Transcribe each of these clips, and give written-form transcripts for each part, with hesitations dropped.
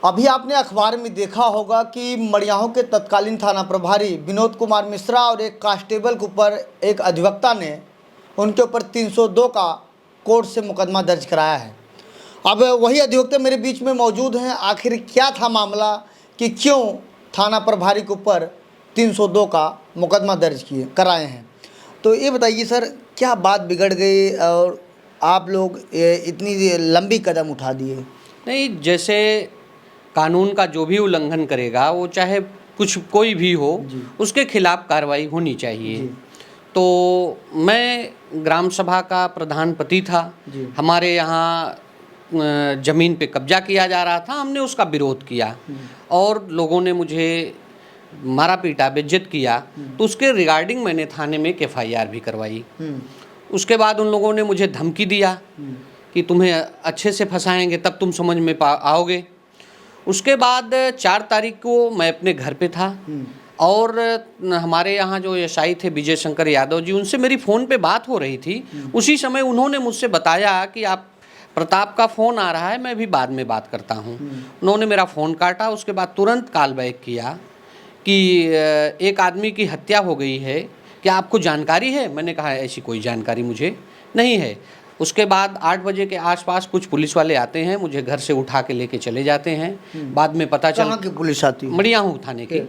अभी आपने अखबार में देखा होगा कि मड़ियाहों के तत्कालीन थाना प्रभारी विनोद कुमार मिश्रा और एक कांस्टेबल के ऊपर एक अधिवक्ता ने उनके ऊपर 302 का कोर्ट से मुकदमा दर्ज कराया है। अब वही अधिवक्ता मेरे बीच में मौजूद हैं। आखिर क्या था मामला कि क्यों थाना प्रभारी के ऊपर 302 का मुकदमा दर्ज कराए हैं, तो ये बताइए सर, क्या बात बिगड़ गई और आप लोग इतनी लंबी कदम उठा दिए? नहीं, जैसे कानून का जो भी उल्लंघन करेगा, वो चाहे कोई भी हो, उसके खिलाफ कार्रवाई होनी चाहिए। तो मैं ग्राम सभा का प्रधान पति था। हमारे यहाँ ज़मीन पे कब्जा किया जा रहा था, हमने उसका विरोध किया और लोगों ने मुझे मारा पीटा, बेइज्जत किया। तो उसके रिगार्डिंग मैंने थाने में एक FIR भी करवाई। उसके बाद उन लोगों ने मुझे धमकी दिया कि तुम्हें अच्छे से फंसाएंगे, तब तुम समझ में आओगे। उसके बाद 4 तारीख को मैं अपने घर पे था और हमारे यहाँ जो SI थे विजय शंकर यादव जी, उनसे मेरी फ़ोन पे बात हो रही थी। उसी समय उन्होंने मुझसे बताया कि आप प्रताप का फ़ोन आ रहा है, मैं भी बाद में बात करता हूँ। उन्होंने मेरा फ़ोन काटा। उसके बाद तुरंत कॉल बैक किया कि एक आदमी की हत्या हो गई है, क्या आपको जानकारी है? मैंने कहा ऐसी कोई जानकारी मुझे नहीं है। उसके बाद 8 बजे के आसपास कुछ पुलिस वाले आते हैं, मुझे घर से उठा के लेके चले जाते हैं। बाद में पता चला कहाँ की पुलिस आती है? मड़ियाहूँ थाने की।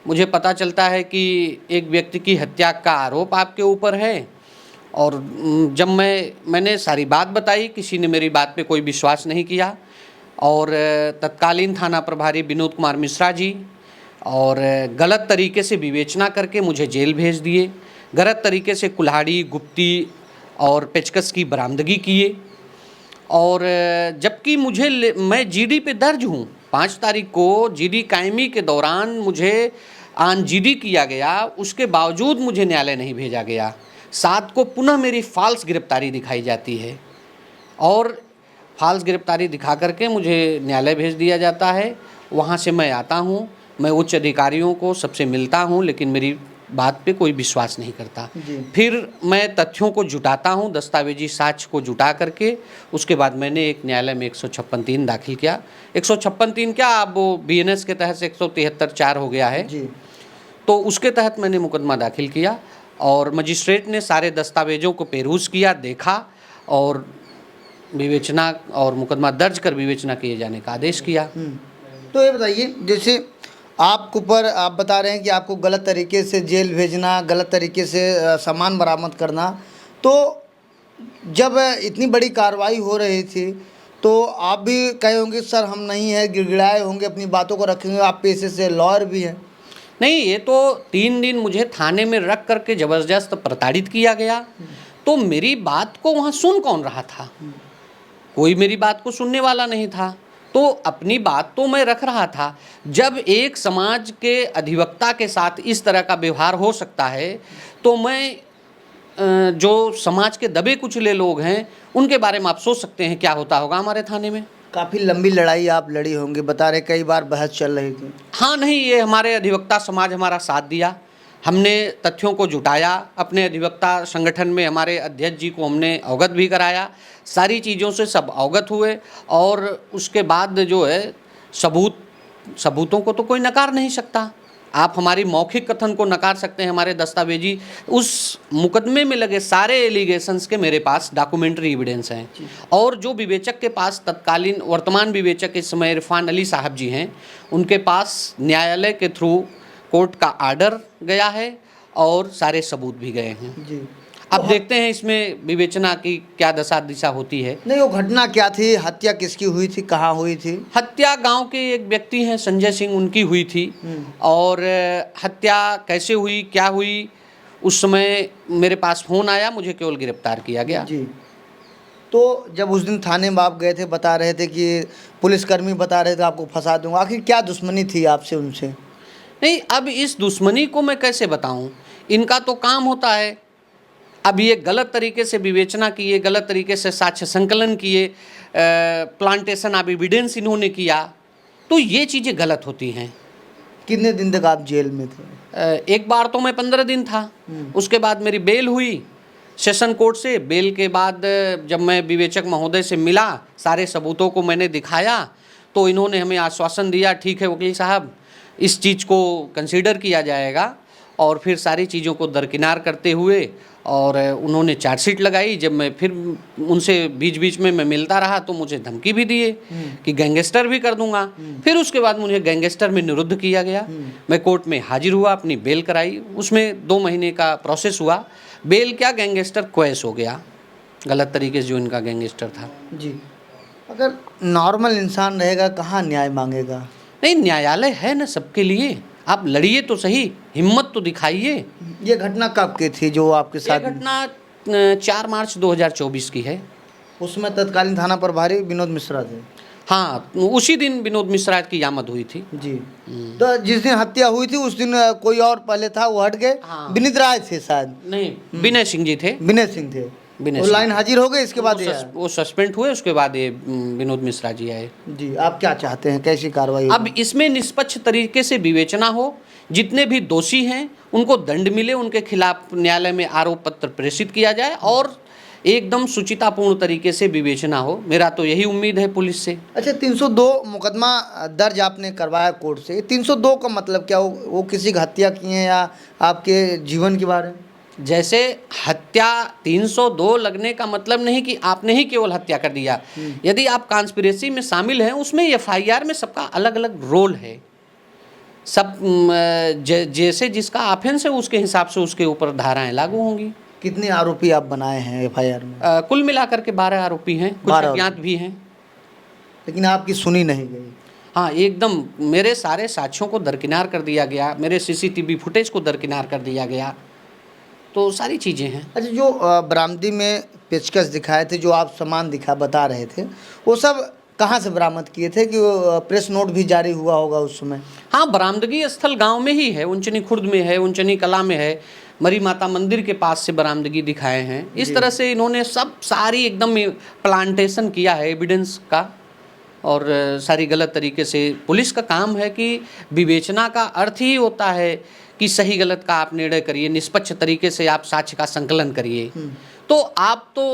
मुझे पता चलता है कि एक व्यक्ति की हत्या का आरोप आपके ऊपर है। और जब मैंने सारी बात बताई, किसी ने मेरी बात पे कोई विश्वास नहीं किया और तत्कालीन थाना प्रभारी विनोद कुमार मिश्रा जी और गलत तरीके से विवेचना करके मुझे जेल भेज दिए। गलत तरीके से कुल्हाड़ी, गुप्ती और पेचकस की बरामदगी किए। और जबकि मैं GD पे दर्ज हूँ। 5 तारीख को GD कायमी के दौरान मुझे ऑन GD किया गया, उसके बावजूद मुझे न्यायालय नहीं भेजा गया। 7 को पुनः मेरी फ़ाल्स गिरफ्तारी दिखाई जाती है और फ़ाल्स गिरफ्तारी दिखा करके मुझे न्यायालय भेज दिया जाता है। वहाँ से मैं आता हूँ, मैं उच्च अधिकारियों को सबसे मिलता हूँ, लेकिन मेरी बात पे कोई विश्वास नहीं करता। फिर मैं तथ्यों को जुटाता हूँ, दस्तावेजी साक्ष्य को जुटा करके उसके बाद मैंने एक न्यायालय में 156(3) दाखिल किया। 156(3) क्या, अब वो BNS के तहत 173(4) हो गया है। तो उसके तहत मैंने मुकदमा दाखिल किया और मजिस्ट्रेट ने सारे दस्तावेजों को पेरूज़ किया, देखा और विवेचना और मुकदमा दर्ज कर विवेचना किए जाने का आदेश किया। तो ये बताइए, जैसे आपके ऊपर आप बता रहे हैं कि आपको गलत तरीके से जेल भेजना, गलत तरीके से सामान बरामद करना, तो जब इतनी बड़ी कार्रवाई हो रही थी तो आप भी कहे होंगे सर हम नहीं है, गिड़गिड़ाए होंगे, अपनी बातों को रखेंगे, आप पेशे से लॉयर भी हैं। नहीं, ये तो 3 दिन मुझे थाने में रख करके ज़बरदस्त प्रताड़ित किया गया। तो मेरी बात को वहाँ सुन कौन रहा था? कोई मेरी बात को सुनने वाला नहीं था। तो अपनी बात तो मैं रख रहा था। जब एक समाज के अधिवक्ता के साथ इस तरह का व्यवहार हो सकता है, तो मैं जो समाज के दबे कुचले लोग हैं उनके बारे में आप सोच सकते हैं क्या होता होगा हमारे थाने में। काफ़ी लंबी लड़ाई आप लड़ी होंगी, बता रहे कई बार बहस चल रही थी। हाँ, नहीं, ये हमारे अधिवक्ता समाज हमारा साथ दिया। हमने तथ्यों को जुटाया, अपने अधिवक्ता संगठन में हमारे अध्यक्ष जी को हमने अवगत भी कराया, सारी चीज़ों से सब अवगत हुए। और उसके बाद जो है सबूतों को तो कोई नकार नहीं सकता। आप हमारी मौखिक कथन को नकार सकते हैं, हमारे दस्तावेजी उस मुकदमे में लगे सारे एलिगेशंस के मेरे पास डॉक्यूमेंट्री एविडेंस हैं। और जो विवेचक के पास तत्कालीन वर्तमान विवेचक इस समय इरफान अली साहब जी हैं, उनके पास न्यायालय के थ्रू कोर्ट का आर्डर गया है और सारे सबूत भी गए हैं। अब देखते हैं इसमें विवेचना की क्या दशा दिशा होती है। नहीं, वो घटना क्या थी? हत्या किसकी हुई थी, कहाँ हुई थी? हत्या गांव के एक व्यक्ति हैं संजय सिंह, उनकी हुई थी। और हत्या कैसे हुई, क्या हुई, उस समय मेरे पास फ़ोन आया, मुझे केवल गिरफ्तार किया गया। जी। तो जब उस दिन थाने में आप गए थे, बता रहे थे कि पुलिसकर्मी बता रहे थे आपको फंसा दूंगा, आखिर क्या दुश्मनी थी आपसे उनसे? नहीं, अब इस दुश्मनी को मैं कैसे बताऊं? इनका तो काम होता है। अब ये गलत तरीके से विवेचना किए, गलत तरीके से साक्ष्य संकलन किए, प्लांटेशन ऑफ एविडेंस इन्होंने किया, तो ये चीज़ें गलत होती हैं। कितने दिन तक आप जेल में थे? एक बार तो मैं 15 दिन था। उसके बाद मेरी बेल हुई सेशन कोर्ट से। बेल के बाद जब मैं विवेचक महोदय से मिला, सारे सबूतों को मैंने दिखाया, तो इन्होंने हमें आश्वासन दिया, ठीक है वकील साहब, इस चीज़ को कंसीडर किया जाएगा। और फिर सारी चीज़ों को दरकिनार करते हुए और उन्होंने चार्जशीट लगाई। जब मैं फिर उनसे बीच बीच में मैं मिलता रहा तो मुझे धमकी भी दिए कि गैंगस्टर भी कर दूंगा। फिर उसके बाद मुझे गैंगस्टर में निरुद्ध किया गया। मैं कोर्ट में हाजिर हुआ, अपनी बेल कराई, उसमें 2 महीने का प्रोसेस हुआ। बेल क्या, गैंगस्टर क्वैश हो गया, गलत तरीके से जो इनका गैंगस्टर था। जी, अगर नॉर्मल इंसान रहेगा कहाँ न्याय मांगेगा? नहीं, न्यायालय है ना सबके लिए, आप लड़िए तो सही, हिम्मत तो दिखाइए। ये घटना कब की थी जो आपके ये साथ? घटना 4 मार्च 2024 की है। उसमें तत्कालीन थाना प्रभारी विनोद मिश्रा थे। हाँ, उसी दिन विनोद मिश्रा की आमद हुई थी। जी, तो जिस दिन हत्या हुई थी उस दिन कोई और पहले था, वो हट गए। हाँ। विनीत राय थे शायद, नहीं, विनय सिंह जी थे। विनय सिंह थे। विनय वो सिंह। लाइन हाजिर हो गए, इसके बाद ये आया। वो सस्पेंड हुए, उसके बाद ये विनोद मिश्रा जी आए। जी, आप क्या चाहते हैं, कैसी कार्रवाई अब इसमें निष्पक्ष तरीके से विवेचना हो, जितने भी दोषी हैं उनको दंड मिले, उनके खिलाफ न्यायालय में आरोप पत्र प्रेषित किया जाए और एकदम शुचितापूर्ण तरीके से विवेचना हो। मेरा तो यही उम्मीद है पुलिस से। अच्छा, 302 मुकदमा दर्ज आपने करवाया कोर्ट से। 302 का मतलब क्या? वो किसी की हत्या की है या आपके जीवन के बारे में? जैसे हत्या 302 लगने का मतलब नहीं कि आपने ही केवल हत्या कर दिया। यदि आप कॉन्स्पिरेसी में शामिल हैं, उसमें एफआईआर में सबका अलग अलग रोल है। सब जैसे जिसका ऑफेंस है उसके हिसाब से उसके ऊपर धाराएं लागू होंगी। कितने आरोपी आप बनाए हैं एफआईआर में? कुल मिलाकर के 12 आरोपी हैं, कुछ 12 अज्ञात भी हैं। लेकिन आपकी सुनी नहीं गई। हाँ, एकदम मेरे सारे साक्ष्यों को दरकिनार कर दिया गया, मेरे सीसीटीवी फुटेज को दरकिनार कर दिया गया, तो सारी चीज़ें हैं। अच्छा, जो बरामदी में पेचकस दिखाए थे, जो आप सामान बता रहे थे, वो सब कहाँ से बरामद किए थे कि वो प्रेस नोट भी जारी हुआ होगा उस समय? हाँ, बरामदगी स्थल गांव में ही है, उंचनी खुर्द में है, उंचनी कला में है, मरी माता मंदिर के पास से बरामदगी दिखाए हैं। इस तरह से इन्होंने सब सारी एकदम प्लांटेशन किया है एविडेंस का, और सारी गलत तरीके से। पुलिस का काम है कि विवेचना का अर्थ ही होता है कि सही गलत का आप निर्णय करिए, निष्पक्ष तरीके से आप साक्ष्य का संकलन करिए। तो आप तो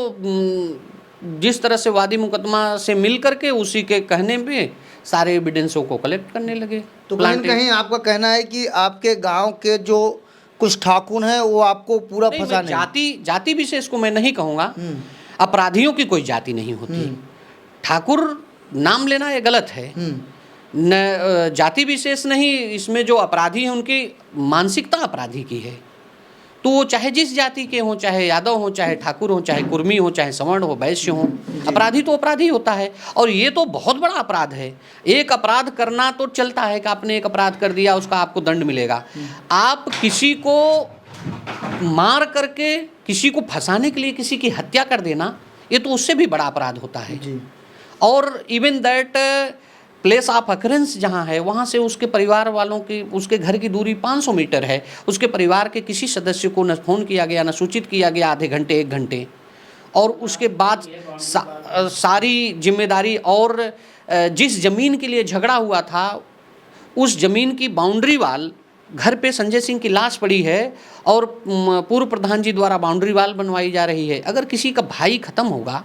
जिस तरह से वादी मुकदमा से मिल करके उसी के कहने पे सारे एविडेंसों को कलेक्ट करने लगे। तो कहीं न कहीं आपका कहना है कि आपके गांव के जो कुछ ठाकुर हैं वो आपको पूरा नहीं, फंसा मैं जाति विशेष को मैं नहीं कहूँगा। अपराधियों की कोई जाति नहीं होती। ठाकुर नाम लेना ये गलत है। न जाति विशेष नहीं, इसमें जो अपराधी हैं उनकी मानसिकता अपराधी की है। तो वो चाहे जिस जाति के हों, चाहे यादव हों, चाहे ठाकुर हों, चाहे कुर्मी हों, चाहे सवर्ण हो, वैश्य हों, अपराधी तो अपराधी होता है। और ये तो बहुत बड़ा अपराध है। एक अपराध करना तो चलता है कि आपने एक अपराध कर दिया, उसका आपको दंड मिलेगा। आप किसी को मार करके, किसी को फंसाने के लिए किसी की हत्या कर देना, ये तो उससे भी बड़ा अपराध होता है। और even that place of occurrence जहाँ है, वहाँ से उसके परिवार वालों की, उसके घर की दूरी 500 मीटर है। उसके परिवार के किसी सदस्य को न फ़ोन किया गया, न सूचित किया गया आधे घंटे 1 घंटे। और उसके बाद सारी जिम्मेदारी, और जिस ज़मीन के लिए झगड़ा हुआ था उस ज़मीन की बाउंड्री वाल, घर पे संजय सिंह की लाश पड़ी है और पूर्व प्रधान जी द्वारा बाउंड्री वाल बनवाई जा रही है। अगर किसी का भाई ख़त्म होगा,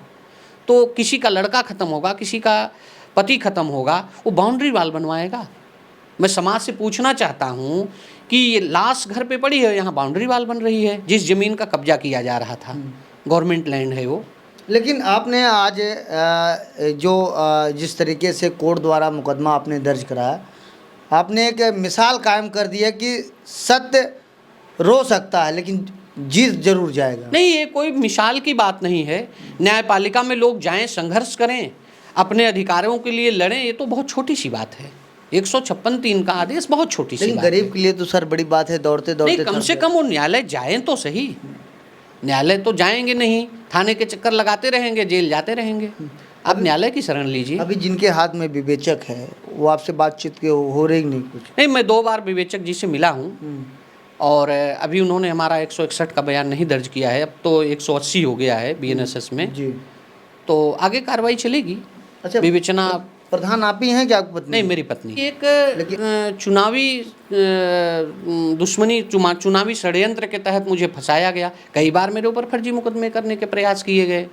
तो किसी का लड़का ख़त्म होगा, किसी का पति ख़त्म होगा, वो बाउंड्री वाल बनवाएगा। मैं समाज से पूछना चाहता हूँ कि ये लाश घर पे पड़ी है, यहाँ बाउंड्री वाल बन रही है, जिस ज़मीन का कब्जा किया जा रहा था, गवर्नमेंट लैंड है वो। लेकिन आपने आज जो जिस तरीके से कोर्ट द्वारा मुकदमा आपने दर्ज कराया, आपने एक मिसाल कायम कर दी है कि सत्य रो सकता है लेकिन जीत जरूर जाएगा। नहीं, ये कोई मिसाल की बात नहीं है। न्यायपालिका में लोग जाएं, संघर्ष करें, अपने अधिकारों के लिए लड़ें, ये तो बहुत छोटी सी बात है। 156(3) का आदेश बहुत छोटी सी बात है। गरीब के लिए तो सर बड़ी बात है, दौड़ते दौड़ते। नहीं, कम से कम वो न्यायालय जाएं तो सही। न्यायालय तो जाएंगे नहीं, थाने के चक्कर लगाते रहेंगे, जेल जाते रहेंगे। आप न्यायालय की शरण लीजिए। अभी जिनके हाथ में विवेचक है वो आपसे बातचीत हो रही नहीं कुछ? नहीं, मैं 2 बार विवेचक जी से मिला हूँ और अभी उन्होंने हमारा 161 का बयान नहीं दर्ज किया है। अब तो 180 हो गया है बीएनएसएस में जी। तो आगे कार्रवाई चलेगी। अच्छा, विवेचना प्रधान आप ही हैं क्या, आपकी पत्नी? नहीं, मेरी पत्नी। एक चुनावी दुश्मनी, चुनावी षड्यंत्र के तहत मुझे फंसाया गया। कई बार मेरे ऊपर फर्जी मुकदमे करने के प्रयास किए गए,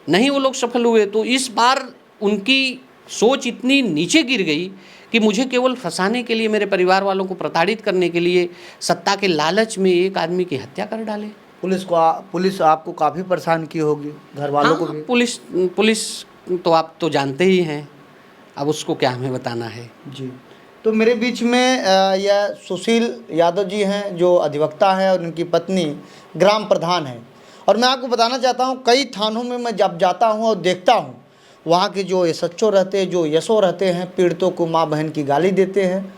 नहीं वो लोग सफल हुए। तो इस बार उनकी सोच इतनी नीचे गिर गई कि मुझे केवल फंसाने के लिए, मेरे परिवार वालों को प्रताड़ित करने के लिए, सत्ता के लालच में एक आदमी की हत्या कर डाले। पुलिस आपको काफ़ी परेशान की होगी, घर वालों को हाँ, भी। पुलिस तो आप तो जानते ही हैं, अब उसको क्या हमें बताना है। जी, तो मेरे बीच में यह सुशील यादव जी हैं, जो अधिवक्ता हैं, और उनकी पत्नी ग्राम प्रधान हैं। और मैं आपको बताना चाहता हूं, कई थानों में मैं जब जाता हूं और देखता हूं, वहां के जो एसएचओ रहते हैं, जो एसओ रहते हैं, पीड़ितों को माँ बहन की गाली देते हैं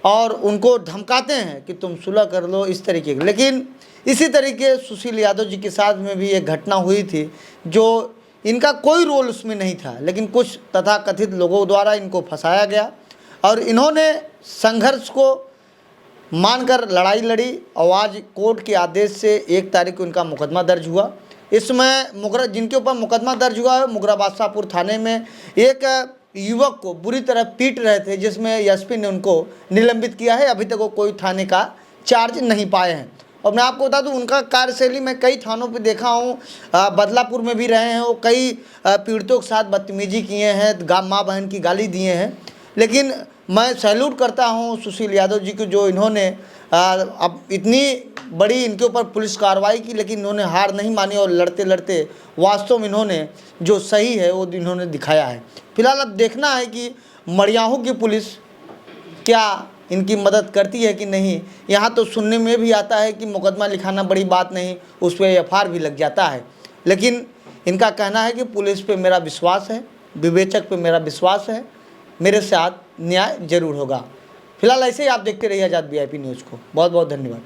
और उनको धमकाते हैं कि तुम सुलह कर लो, इस तरीके की। लेकिन इसी तरीके सुशील यादव जी के साथ में भी एक घटना हुई थी, जो इनका कोई रोल उसमें नहीं था, लेकिन कुछ तथाकथित लोगों द्वारा इनको फंसाया गया और इन्होंने संघर्ष को मानकर लड़ाई लड़ी और आज कोर्ट के आदेश से 1 तारीख को इनका मुकदमा दर्ज हुआ। इसमें जिनके ऊपर मुकदमा दर्ज हुआ है, मुगरा बादशाहपुर थाने में एक युवक को बुरी तरह पीट रहे थे, जिसमें एसपी ने उनको निलंबित किया है। अभी तक वो कोई थाने का चार्ज नहीं पाए हैं। और मैं आपको बता दूं, उनका कार्यशैली मैं कई थानों पे देखा हूँ, बदलापुर में भी रहे हैं, वो कई पीड़ितों के साथ बदतमीजी किए हैं, माँ बहन की गाली दिए हैं। लेकिन मैं सैल्यूट करता हूँ सुशील यादव जी को, जो इन्होंने अब इतनी बड़ी इनके ऊपर पुलिस कार्रवाई की, लेकिन इन्होंने हार नहीं मानी और लड़ते लड़ते वास्तव में इन्होंने जो सही है वो इन्होंने दिखाया है। फिलहाल अब देखना है कि मड़ियाहू की पुलिस क्या इनकी मदद करती है कि नहीं। यहाँ तो सुनने में भी आता है कि मुकदमा लिखाना बड़ी बात नहीं, उस पर एफआईआर भी लग जाता है। लेकिन इनका कहना है कि पुलिस पे मेरा विश्वास है, विवेचक पे मेरा विश्वास है, मेरे साथ न्याय जरूर होगा। फिलहाल ऐसे ही आप देखते रहिए आज़ाद वीआईपी न्यूज़ को। बहुत बहुत धन्यवाद।